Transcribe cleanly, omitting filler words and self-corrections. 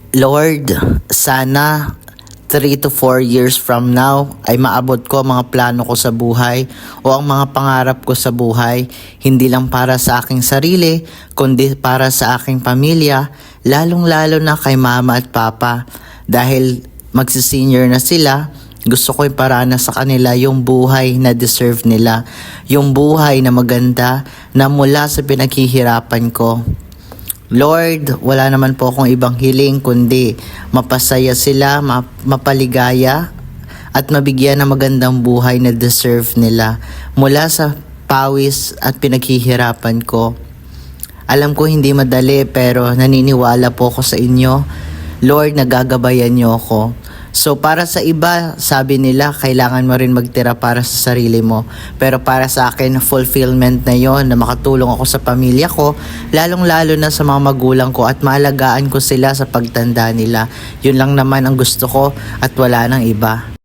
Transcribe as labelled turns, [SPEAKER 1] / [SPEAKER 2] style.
[SPEAKER 1] Lord, sana 3 to 4 years from now ay maabot ko ang mga plano ko sa buhay o ang mga pangarap ko sa buhay, hindi lang para sa aking sarili, kundi para sa aking pamilya, lalong-lalo na kay mama at papa. Dahil magsisenior na sila, gusto ko iparana sa kanila yung buhay na deserve nila, yung buhay na maganda na mula sa pinaghihirapan ko. Lord, wala naman po akong ibang hiling kundi mapasaya sila, mapaligaya at mabigyan ng magandang buhay na deserve nila mula sa pawis at pinaghihirapan ko. Alam ko hindi madali pero naniniwala po ako sa inyo. Lord, nagagabayan niyo ako. So para sa iba, sabi nila, kailangan mo rin magtira para sa sarili mo. Pero para sa akin, fulfillment na yon na makatulong ako sa pamilya ko, lalong-lalo na sa mga magulang ko at maalagaan ko sila sa pagtanda nila. Yun lang naman ang gusto ko at wala nang iba.